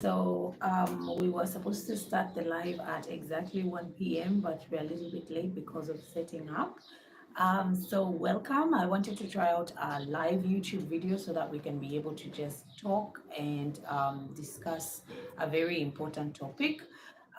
We were supposed to start the live at exactly 1 p.m., but we're a little bit late because of setting up. Welcome. I wanted to try out a live YouTube video so that we can be able to just talk and discuss a very important topic.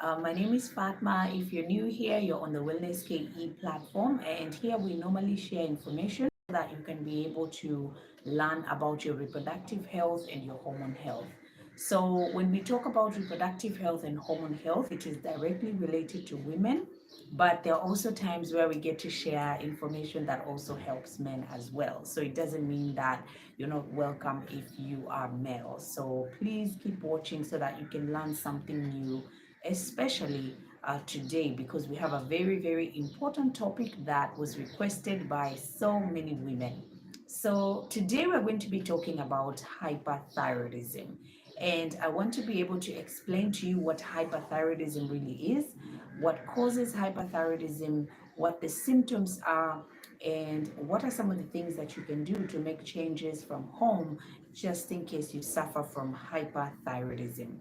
My name is Fatma. If you're new here, you're on the WellnessKE platform, and here we normally share information so that you can be able to learn about your reproductive health and your hormone health. So, when we talk about reproductive health and hormone health, it is directly related to women, but there are also times where we get to share information that also helps men as well. So, it doesn't mean that you're not welcome if you are male. So, please keep watching so that you can learn something new, especially today, because we have a very, very important topic that was requested by so many women. So, today we're going to be talking about hyperthyroidism. And I want to be able to explain to you what hyperthyroidism really is, what causes hyperthyroidism, what the symptoms are, and what are some of the things that you can do to make changes from home just in case you suffer from hyperthyroidism.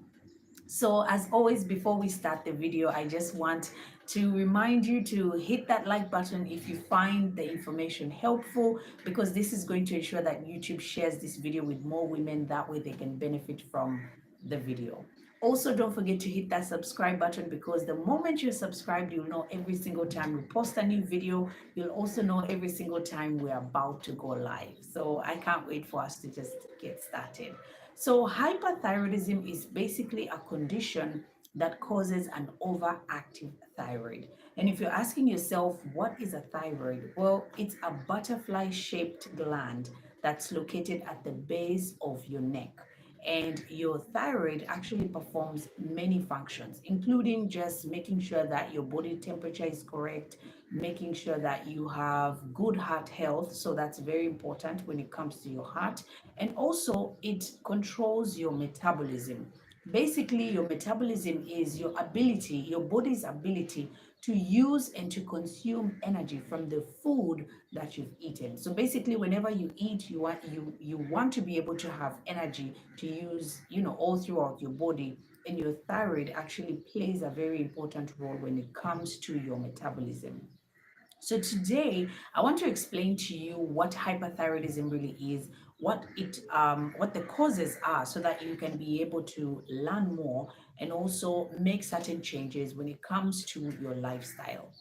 So, as always, before we start the video, I just want to remind you to hit that like button if you find the information helpful, because this is going to ensure that YouTube shares this video with more women. That way, they can benefit from the video. Also, don't forget to hit that subscribe button, because the moment you're subscribed, you'll know every single time we post a new video. You'll also know every single time we're about to go live. So, I can't wait for us to just get started. So, hyperthyroidism is basically a condition that causes an overactive thyroid. And if you're asking yourself, what is a thyroid? Well, it's a butterfly shaped gland that's located at the base of your neck. And your thyroid actually performs many functions, including just making sure that your body temperature is correct, making sure that you have good heart health. So that's very important when it comes to your heart. And also, it controls your metabolism. Basically, your metabolism is your ability, your body's ability to use and to consume energy from the food that you've eaten. So basically, whenever you eat, you want to be able to have energy to use, all throughout your body. And your thyroid actually plays a very important role when it comes to your metabolism. So today, I want to explain to you what hyperthyroidism really is, what the causes are, so that you can be able to learn more and also make certain changes when it comes to your lifestyle.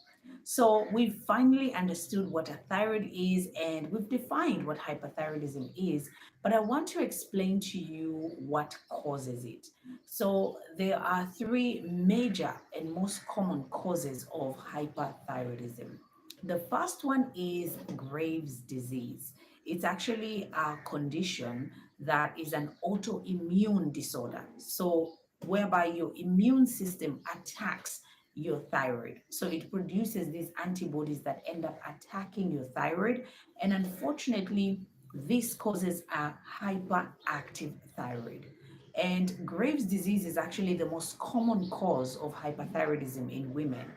So we've finally understood what a thyroid is, and we've defined what hyperthyroidism is, but I want to explain to you what causes it. So there are three major and most common causes of hyperthyroidism. The first one is Graves' disease. It's actually a condition that is an autoimmune disorder. So, whereby your immune system attacks your thyroid. So, it produces these antibodies that end up attacking your thyroid. And unfortunately, this causes a hyperactive thyroid. And Graves' disease is actually the most common cause of hyperthyroidism in women.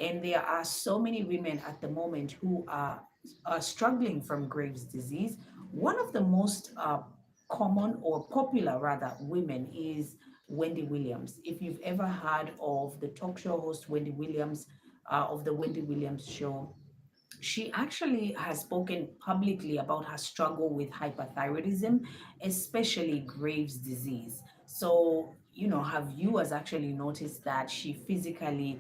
And there are so many women at the moment who are struggling from Graves' disease. One of the most common, or popular rather, women is Wendy Williams. If you've ever heard of the talk show host Wendy Williams, of the Wendy Williams show, she actually has spoken publicly about her struggle with hyperthyroidism, especially Graves' disease. So, her viewers actually noticed that she physically,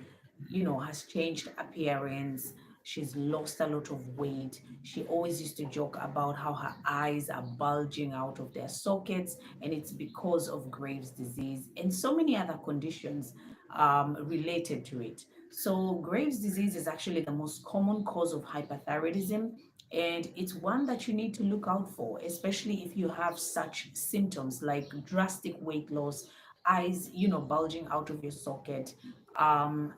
has changed appearance. She's lost a lot of weight. She always used to joke about how her eyes are bulging out of their sockets, and it's because of Graves' disease and so many other conditions related to it. So, Graves' disease is actually the most common cause of hyperthyroidism, and it's one that you need to look out for, especially if you have such symptoms like drastic weight loss, eyes, bulging out of your socket,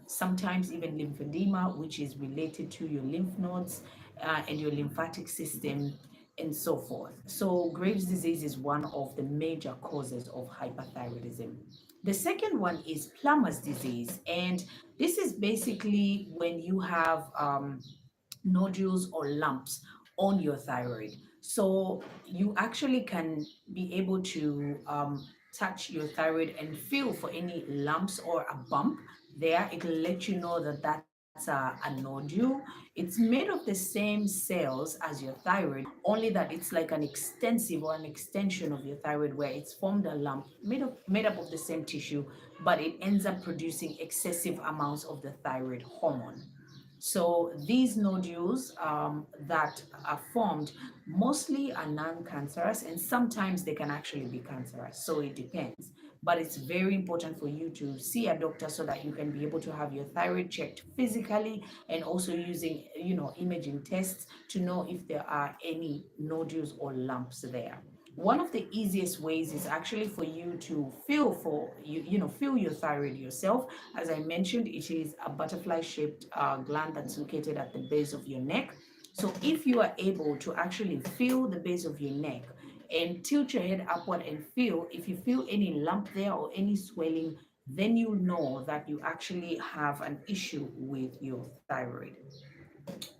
sometimes even lymphedema, which is related to your lymph nodes and your lymphatic system, and so forth. So, Graves' disease is one of the major causes of hyperthyroidism. The second one is Plummer's disease, and this is basically when you have nodules or lumps on your thyroid. So you actually can be able to touch your thyroid and feel for any lumps or a bump there, it'll let you know that that's a nodule. It's made of the same cells as your thyroid, only that it's like an extensive or an extension of your thyroid where it's formed a lump made up of the same tissue, but it ends up producing excessive amounts of the thyroid hormone. So these nodules that are formed mostly are non-cancerous, and sometimes they can actually be cancerous. So it depends. But it's very important for you to see a doctor so that you can be able to have your thyroid checked physically, and also using, imaging tests to know if there are any nodules or lumps there. One of the easiest ways is actually for you to feel your thyroid yourself. As I mentioned, it is a butterfly shaped gland that's located at the base of your neck. So if you are able to actually feel the base of your neck and tilt your head upward and feel, if you feel any lump there or any swelling, then you know that you actually have an issue with your thyroid.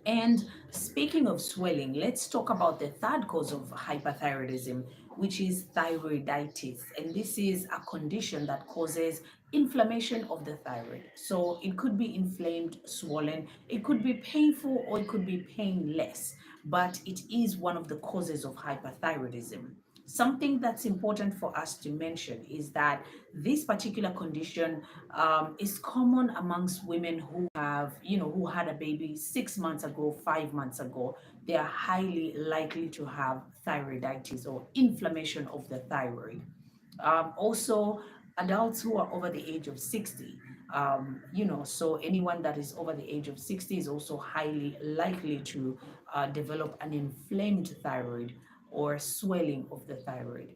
And speaking of swelling, let's talk about the third cause of hyperthyroidism, which is thyroiditis. And this is a condition that causes inflammation of the thyroid. So it could be inflamed, swollen, it could be painful, or it could be painless, but it is one of the causes of hyperthyroidism. Something that's important for us to mention is that this particular condition is common amongst women who who had a baby 6 months ago, 5 months ago. They are highly likely to have thyroiditis or inflammation of the thyroid. Also, adults who are over the age of 60, so anyone that is over the age of 60 is also highly likely to develop an inflamed thyroid or swelling of the thyroid,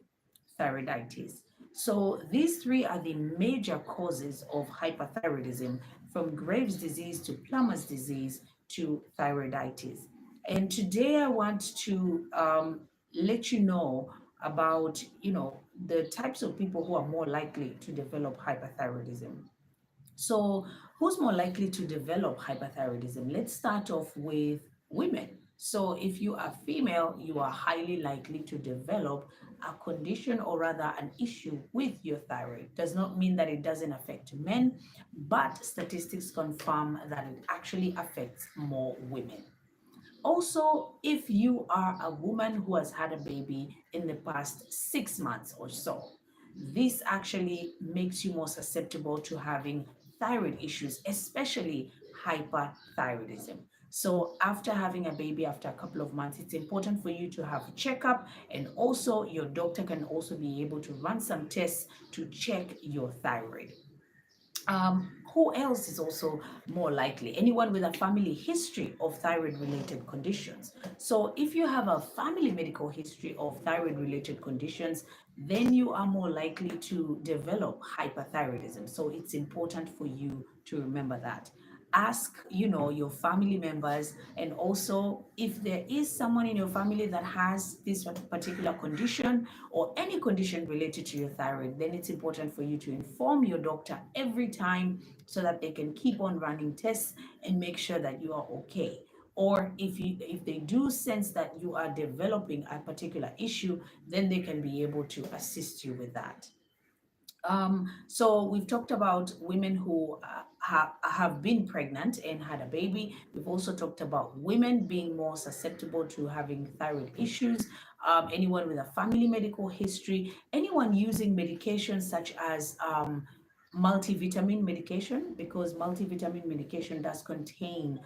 thyroiditis. So these three are the major causes of hyperthyroidism, from Graves' disease to Plummer's disease to thyroiditis. And today I want to let you know about the types of people who are more likely to develop hyperthyroidism. So, who's more likely to develop hyperthyroidism? Let's start off with women. So, if you are female, you are highly likely to develop a condition, or rather an issue with your thyroid. Does not mean that it doesn't affect men, but statistics confirm that it actually affects more women. Also, if you are a woman who has had a baby in the past 6 months or so, this actually makes you more susceptible to having thyroid issues, especially hyperthyroidism. So, after having a baby after a couple of months, it's important for you to have a checkup, and also your doctor can also be able to run some tests to check your thyroid. Who else is also more likely? Anyone with a family history of thyroid related conditions. So, if you have a family medical history of thyroid related conditions, then you are more likely to develop hyperthyroidism. So, it's important for you to remember that. Ask, your family members, and also if there is someone in your family that has this particular condition or any condition related to your thyroid, then it's important for you to inform your doctor every time so that they can keep on running tests and make sure that you are okay. Or if they do sense that you are developing a particular issue, then they can be able to assist you with that. So we've talked about women who have been pregnant and had a baby. We've also talked about women being more susceptible to having thyroid issues. Anyone with a family medical history, anyone using medications such as multivitamin medication, because multivitamin medication does contain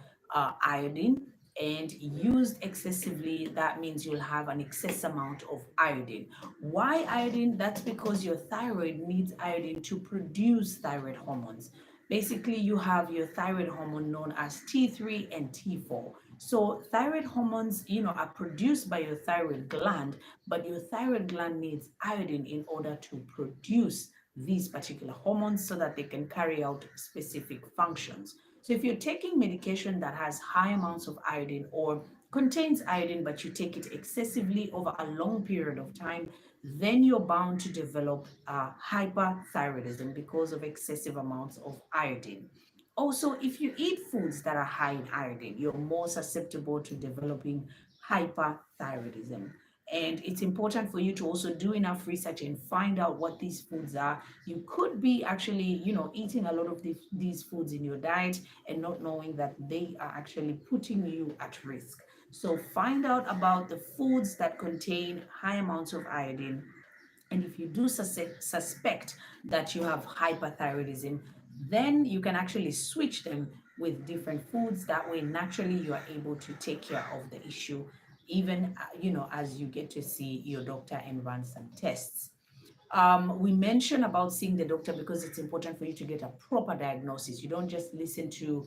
iodine, and used excessively, that means you'll have an excess amount of iodine. Why iodine? That's because your thyroid needs iodine to produce thyroid hormones. Basically, you have your thyroid hormone known as T3 and T4. So thyroid hormones, are produced by your thyroid gland, but your thyroid gland needs iodine in order to produce these particular hormones so that they can carry out specific functions. So if you're taking medication that has high amounts of iodine or contains iodine, but you take it excessively over a long period of time, then you're bound to develop hyperthyroidism because of excessive amounts of iodine. Also, if you eat foods that are high in iodine, you're more susceptible to developing hyperthyroidism. And it's important for you to also do enough research and find out what these foods are. You could be actually, eating a lot of these foods in your diet and not knowing that they are actually putting you at risk. So find out about the foods that contain high amounts of iodine, and if you do suspect that you have hyperthyroidism, then you can actually switch them with different foods. That way, naturally, you are able to take care of the issue, even as you get to see your doctor and run some tests. We mentioned about seeing the doctor because it's important for you to get a proper diagnosis. You don't just listen to,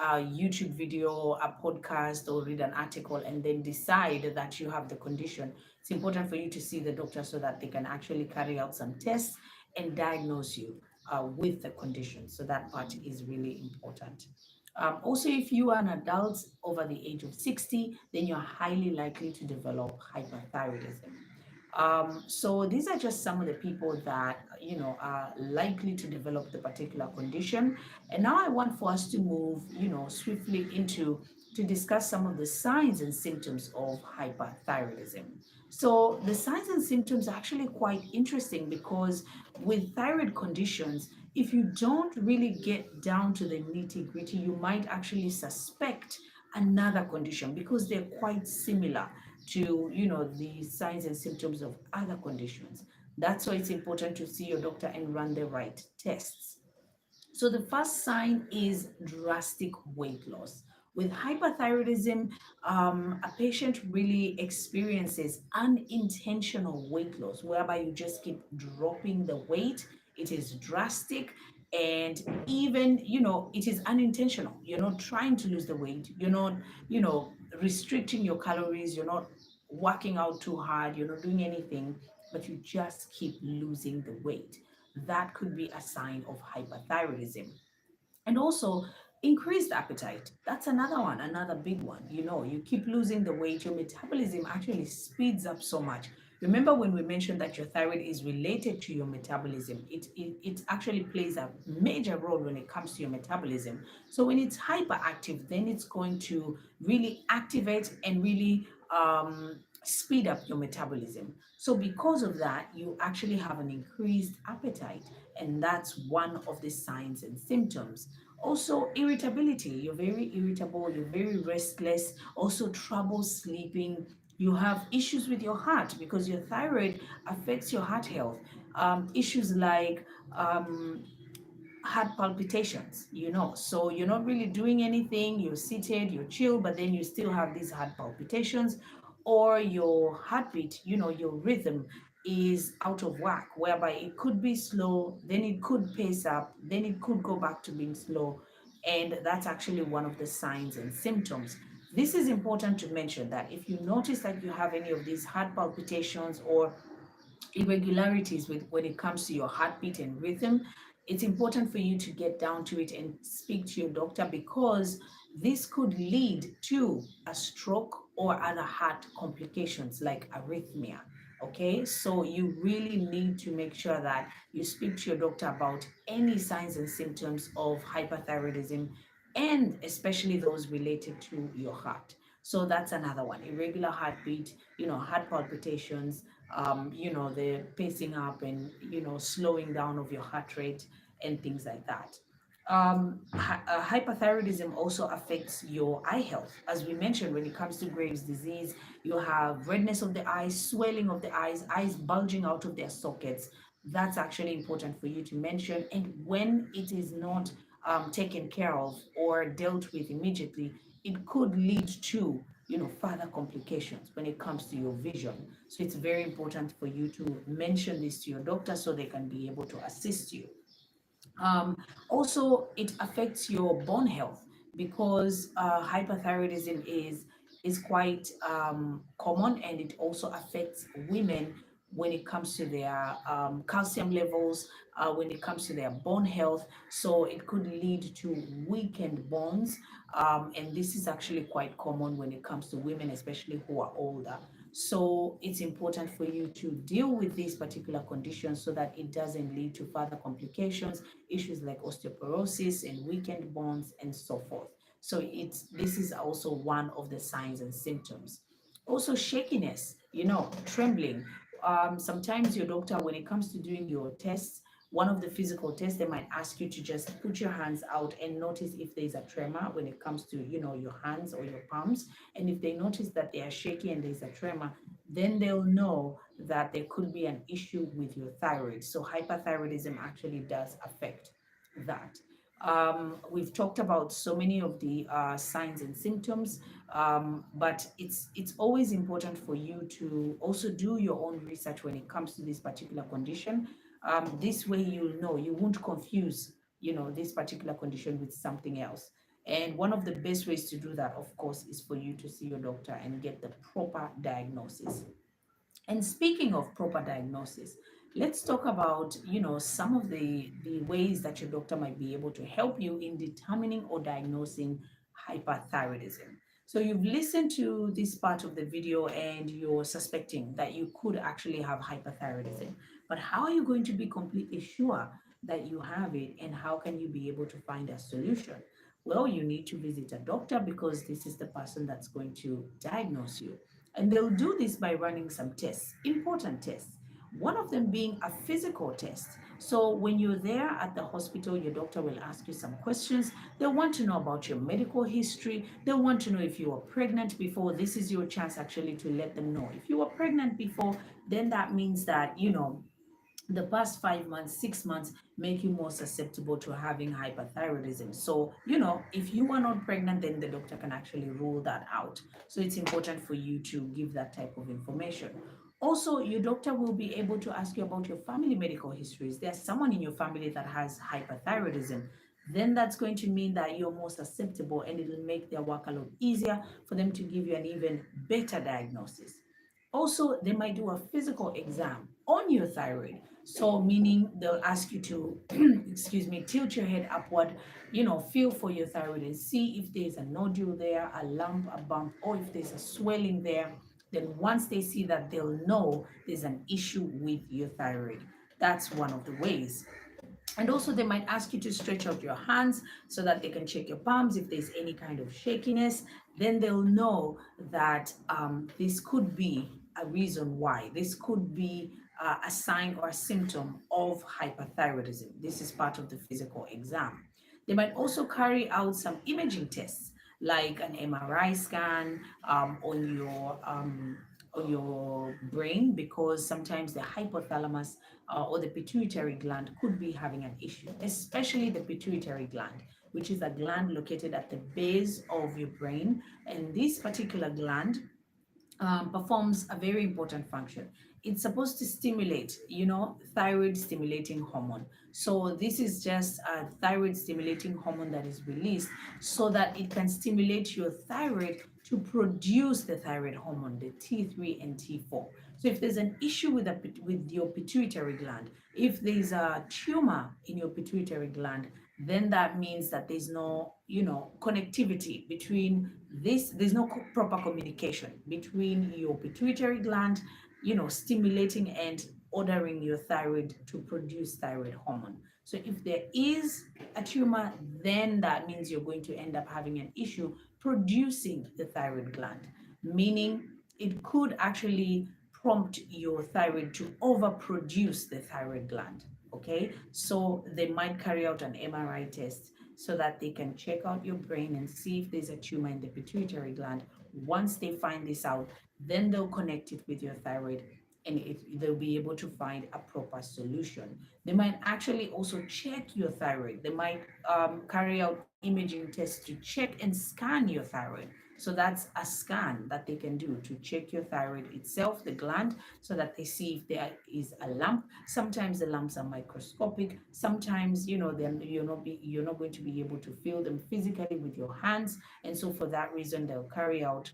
a YouTube video, a podcast, or read an article and then decide that you have the condition. It's important for you to see the doctor so that they can actually carry out some tests and diagnose you with the condition. So that part is really important. Also, if you are an adult over the age of 60, then you're highly likely to develop hyperthyroidism. So these are just some of the people that are likely to develop the particular condition. And now I want for us to move swiftly into to discuss some of the signs and symptoms of hyperthyroidism. So the signs and symptoms are actually quite interesting because with thyroid conditions, if you don't really get down to the nitty gritty, you might actually suspect another condition because they're quite similar to the signs and symptoms of other conditions. That's why it's important to see your doctor and run the right tests. So the first sign is drastic weight loss. With hyperthyroidism, a patient really experiences unintentional weight loss, whereby you just keep dropping the weight. It is drastic, and even it is unintentional. You're not trying to lose the weight. You're not restricting your calories. You're not working out too hard. You're not doing anything, but you just keep losing the weight. That could be a sign of hyperthyroidism. And also increased appetite. That's another one, another big one. You keep losing the weight, your metabolism actually speeds up so much. Remember when we mentioned that your thyroid is related to your metabolism? It actually plays a major role when it comes to your metabolism. So when it's hyperactive, then it's going to really activate and really speed up your metabolism. So because of that, you actually have an increased appetite, and that's one of the signs and symptoms. Also, irritability. You're very irritable, you're very restless, also trouble sleeping. You have issues with your heart because your thyroid affects your heart health. Issues like heart palpitations, so you're not really doing anything, you're seated, you're chill, but then you still have these heart palpitations, or your heartbeat, your rhythm is out of whack, whereby it could be slow, then it could pace up, then it could go back to being slow. And that's actually one of the signs and symptoms. This is important to mention, that if you notice that you have any of these heart palpitations or irregularities with when it comes to your heartbeat and rhythm, it's important for you to get down to it and speak to your doctor, because this could lead to a stroke or other heart complications like arrhythmia. Okay, so you really need to make sure that you speak to your doctor about any signs and symptoms of hyperthyroidism, and especially those related to your heart. So that's another one: irregular heartbeat, heart palpitations, the pacing up and, slowing down of your heart rate and things like that. Hyperthyroidism also affects your eye health. As we mentioned, when it comes to Graves' disease, you have redness of the eyes, swelling of the eyes bulging out of their sockets. That's actually important for you to mention. And when it is not taken care of or dealt with immediately, it could lead to further complications when it comes to your vision. So it's very important for you to mention this to your doctor so they can be able to assist you. um, Also, it affects your bone health because hyperthyroidism is quite common, and it also affects women when it comes to their calcium levels, when it comes to their bone health. So it could lead to weakened bones, and this is actually quite common when it comes to women, especially who are older. So it's important for you to deal with these particular conditions so that it doesn't lead to further complications, issues like osteoporosis and weakened bones and so forth. So this is also one of the signs and symptoms. Also, shakiness, trembling. Sometimes your doctor, when it comes to doing your tests, one of the physical tests, they might ask you to just put your hands out and notice if there's a tremor when it comes to, your hands or your palms. And if they notice that they are shaky and there's a tremor, then they'll know that there could be an issue with your thyroid. So hyperthyroidism actually does affect that. We've talked about so many of the signs and symptoms, but it's always important for you to also do your own research when it comes to this particular condition. This way, you'll know, you won't confuse, this particular condition with something else. And one of the best ways to do that, of course, is for you to see your doctor and get the proper diagnosis. And speaking of proper diagnosis, let's talk about, some of the ways that your doctor might be able to help you in determining or diagnosing hyperthyroidism. So you've listened to this part of the video and you're suspecting that you could actually have hyperthyroidism. But how are you going to be completely sure that you have it, and how can you be able to find a solution? Well, you need to visit a doctor because this is the person that's going to diagnose you. And they'll do this by running some tests, important tests. One of them being a physical test. So when you're there at the hospital, your doctor will ask you some questions. They'll want to know about your medical history. They'll want to know if you were pregnant before. This is your chance actually to let them know. If you were pregnant before, then that means that, the past 5 months, 6 months make you more susceptible to having hyperthyroidism. So, if you are not pregnant, then the doctor can actually rule that out. So, it's important for you to give that type of information. Also, your doctor will be able to ask you about your family medical histories. There's someone in your family that has hyperthyroidism. Then that's going to mean that you're more susceptible, and it'll make their work a lot easier for them to give you an even better diagnosis. Also, they might do a physical exam on your thyroid. So, meaning they'll ask you to, excuse me, tilt your head upward, feel for your thyroid and see if there's a nodule there, a lump, a bump, or if there's a swelling there. Then, once they see that, they'll know there's an issue with your thyroid. That's one of the ways. And also, they might ask you to stretch out your hands so that they can check your palms if there's any kind of shakiness. Then they'll know that this could be a reason why. This could be a sign or a symptom of hyperthyroidism. This is part of the physical exam. They might also carry out some imaging tests like an MRI scan on your brain, because sometimes the hypothalamus or the pituitary gland could be having an issue, especially the pituitary gland, which is a gland located at the base of your brain. And this particular gland performs a very important function. It's supposed to stimulate, thyroid stimulating hormone. So this is just a thyroid stimulating hormone that is released so that it can stimulate your thyroid to produce the thyroid hormone, the T3 and T4. So if there's an issue with your pituitary gland, if there's a tumor in your pituitary gland, then that means that there's no, connectivity between this, there's no proper communication between your pituitary gland, stimulating and ordering your thyroid to produce thyroid hormone. So if there is a tumor, then that means you're going to end up having an issue producing the thyroid gland, meaning it could actually prompt your thyroid to overproduce the thyroid gland. Okay, so they might carry out an MRI test so that they can check out your brain and see if there's a tumor in the pituitary gland. Once they find this out, then they'll connect it with your thyroid, and they'll be able to find a proper solution. They might actually also check your thyroid. They might carry out imaging tests to check and scan your thyroid. So that's a scan that they can do to check your thyroid itself, the gland, so that they see if there is a lump. Sometimes the lumps are microscopic. Sometimes, then you're not going to be able to feel them physically with your hands. And so for that reason, they'll carry out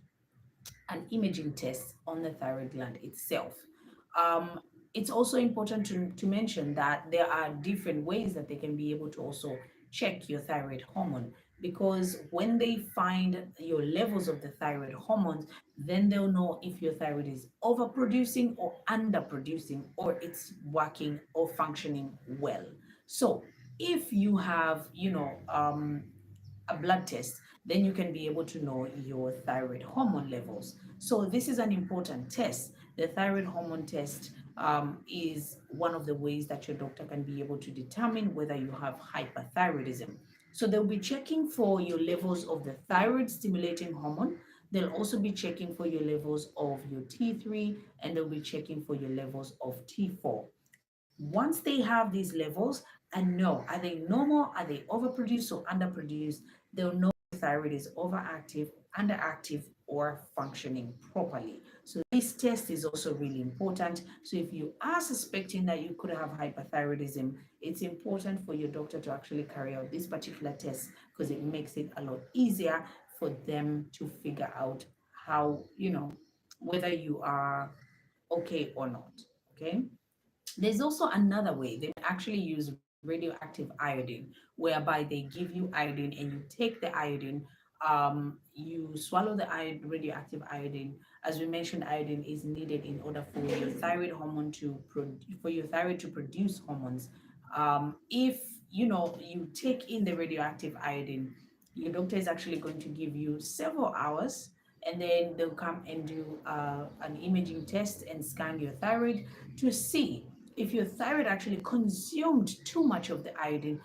an imaging test on the thyroid gland itself. Um, it's also important to mention that there are different ways that they can be able to also check your thyroid hormone, because when they find your levels of the thyroid hormones, then they'll know if your thyroid is overproducing or underproducing, or it's working or functioning well. So if you have, a blood test then you can be able to know your thyroid hormone levels. So this is an important test. The thyroid hormone test is one of the ways that your doctor can be able to determine whether you have hyperthyroidism. So they'll be checking for your levels of the thyroid stimulating hormone. They'll also be checking for your levels of your T3, and they'll be checking for your levels of T4. Once they have these levels and know, are they normal, are they overproduced or underproduced, they'll know if the thyroid is overactive, underactive, or functioning properly. So this test is also really important. So if you are suspecting that you could have hyperthyroidism, it's important for your doctor to actually carry out this particular test, because it makes it a lot easier for them to figure out how, whether you are okay or not. Okay. There's also another way. They actually use radioactive iodine, whereby they give you iodine and you take the iodine, you swallow the radioactive iodine. As we mentioned, iodine is needed in order for your thyroid hormone for your thyroid to produce hormones. If you take in the radioactive iodine, your doctor is actually going to give you several hours, and then they'll come and do an imaging test and scan your thyroid to see if your thyroid actually consumed too much of the iodine.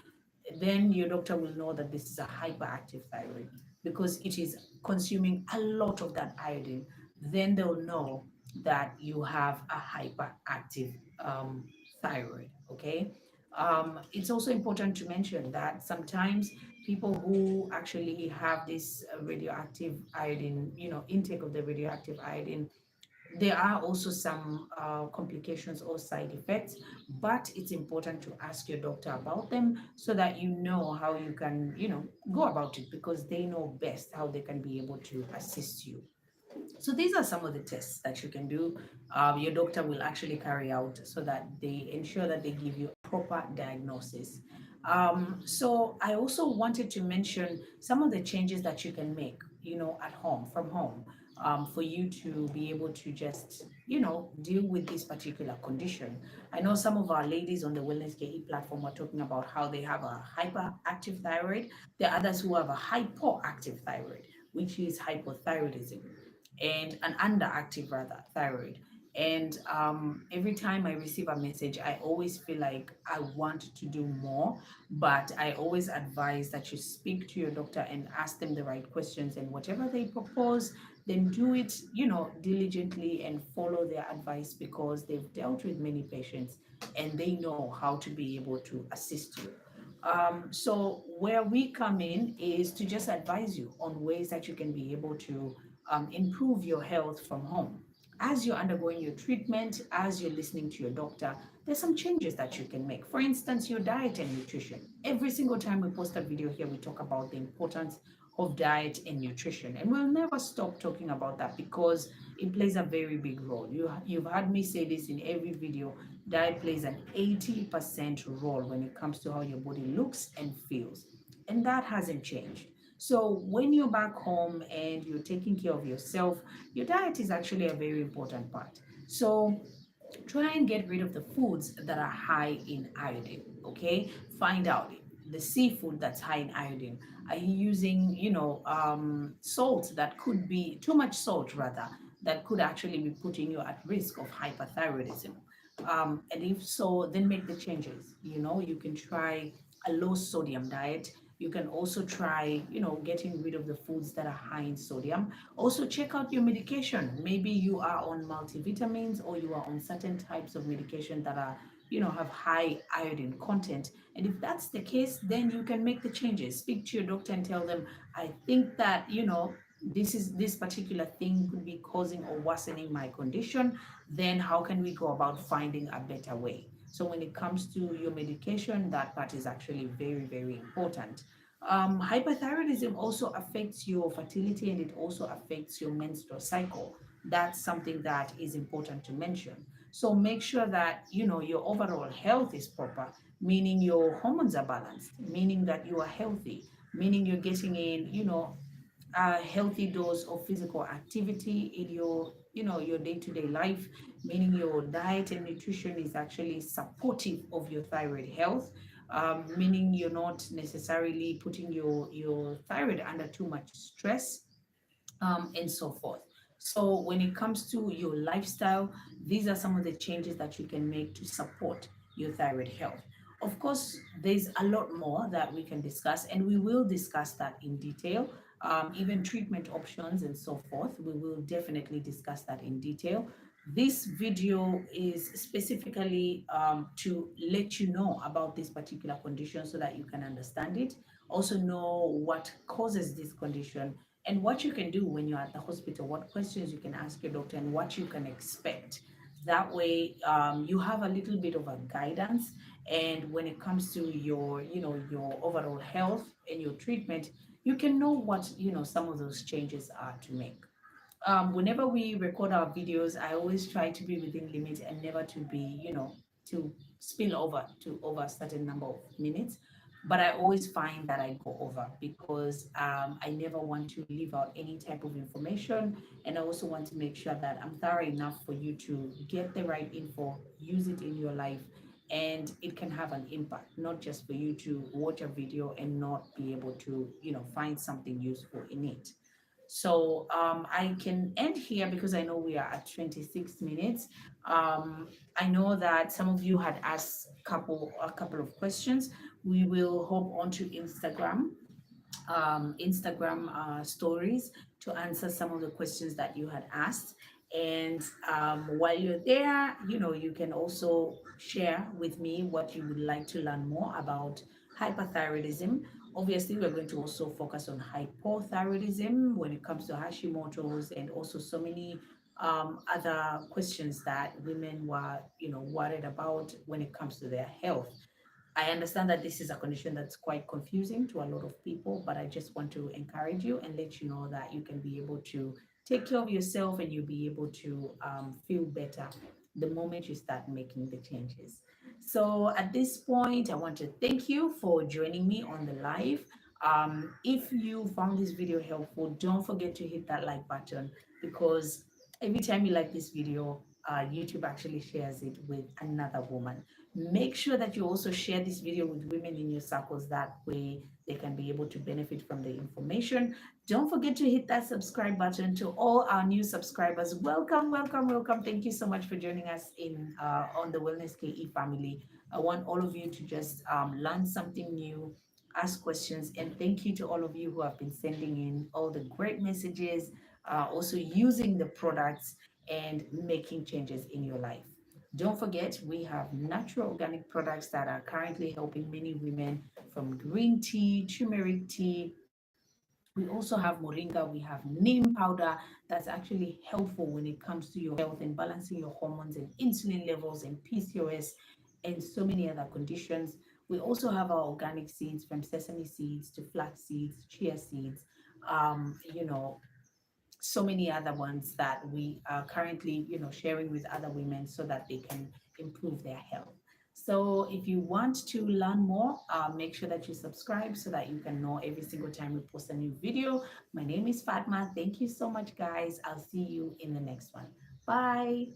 Then your doctor will know that this is a hyperactive thyroid because it is consuming a lot of that iodine. Then they'll know that you have a hyperactive thyroid. Okay. It's also important to mention that sometimes people who actually have this radioactive iodine, intake of the radioactive iodine, there are also some complications or side effects, but it's important to ask your doctor about them so that you know how you can, go about it, because they know best how they can be able to assist you. So these are some of the tests that you can do. Your doctor will actually carry out so that they ensure that they give you a proper diagnosis. So I also wanted to mention some of the changes that you can make, at home, from home, for you to be able to just, deal with this particular condition. I know some of our ladies on the WellnessKE platform are talking about how they have a hyperactive thyroid. There are others who have a hypoactive thyroid, which is hypothyroidism, and an underactive, rather, thyroid. And every time I receive a message, I always feel like I want to do more, but I always advise that you speak to your doctor and ask them the right questions, and whatever they propose, then do it, diligently, and follow their advice, because they've dealt with many patients and they know how to be able to assist you. So where we come in is to just advise you on ways that you can be able to improve your health from home. As you're undergoing your treatment, as you're listening to your doctor, there's some changes that you can make. For instance, your diet and nutrition. Every single time we post a video here, we talk about the importance of diet and nutrition. And we'll never stop talking about that because it plays a very big role. You've heard me say this in every video. Diet plays an 80% role when it comes to how your body looks and feels. And that hasn't changed. So when you're back home and you're taking care of yourself, your diet is actually a very important part. So try and get rid of the foods that are high in iodine. Okay, find out the seafood that's high in iodine. Are you using, salt that could be too much salt, rather, that could actually be putting you at risk of hyperthyroidism? And if so, then make the changes. You can try a low sodium diet. You can also try, getting rid of the foods that are high in sodium. Also, check out your medication. Maybe you are on multivitamins, or you are on certain types of medication that are, have high iodine content. And if that's the case, then you can make the changes. Speak to your doctor and tell them, I think that, this particular thing could be causing or worsening my condition. Then how can we go about finding a better way? So when it comes to your medication, that part is actually very, very important. Hyperthyroidism also affects your fertility, and it also affects your menstrual cycle. That's something that is important to mention. So make sure that your overall health is proper, meaning your hormones are balanced, meaning that you are healthy, meaning you're getting in, a healthy dose of physical activity in your day-to-day life, meaning your diet and nutrition is actually supportive of your thyroid health. meaning you're not necessarily putting your thyroid under too much stress, and so forth. So when it comes to your lifestyle, these are some of the changes that you can make to support your thyroid health. Of course, there's a lot more that we can discuss, and we will discuss that in detail. Even treatment options and so forth. We will definitely discuss that in detail. This video is specifically to let you know about this particular condition so that you can understand it. Also, know what causes this condition and what you can do when you're at the hospital, what questions you can ask your doctor, and what you can expect. That way, you have a little bit of a guidance. And when it comes to your overall health and your treatment, you can know what, some of those changes are to make. Whenever we record our videos, I always try to be within limits and never to be, to spill over to over a certain number of minutes. But I always find that I go over because I never want to leave out any type of information. And I also want to make sure that I'm thorough enough for you to get the right info, use it in your life, and it can have an impact, not just for you to watch a video and not be able to, find something useful in it. So I can end here because I know we are at 26 minutes. I know that some of you had asked a couple of questions. We will hop onto Instagram stories to answer some of the questions that you had asked. And while you're there, you can also share with me what you would like to learn more about hyperthyroidism. Obviously, we're going to also focus on hypothyroidism when it comes to Hashimoto's, and also so many other questions that women were, worried about when it comes to their health. I understand that this is a condition that's quite confusing to a lot of people, but I just want to encourage you and let you know that you can be able to take care of yourself, and you'll be able to feel better the moment you start making the changes. So at this point, I want to thank you for joining me on the live. If you found this video helpful, don't forget to hit that like button, because every time you like this video, YouTube actually shares it with another woman. Make sure that you also share this video with women in your circles. That way they can be able to benefit from the information. Don't forget to hit that subscribe button. To all our new subscribers, welcome, welcome, welcome. Thank you so much for joining us in on the WellnessKE family. I want all of you to just learn something new, ask questions, and thank you to all of you who have been sending in all the great messages, also using the products and making changes in your life. Don't forget, we have natural organic products that are currently helping many women, from green tea, turmeric tea. We also have moringa, we have neem powder that's actually helpful when it comes to your health and balancing your hormones and insulin levels and PCOS and so many other conditions. We also have our organic seeds, from sesame seeds to flax seeds, chia seeds, you know, so many other ones that we are currently, sharing with other women so that they can improve their health. So if you want to learn more, make sure that you subscribe so that you can know every single time we post a new video. My name is Fatma. Thank you so much, guys. I'll see you in the next one. Bye.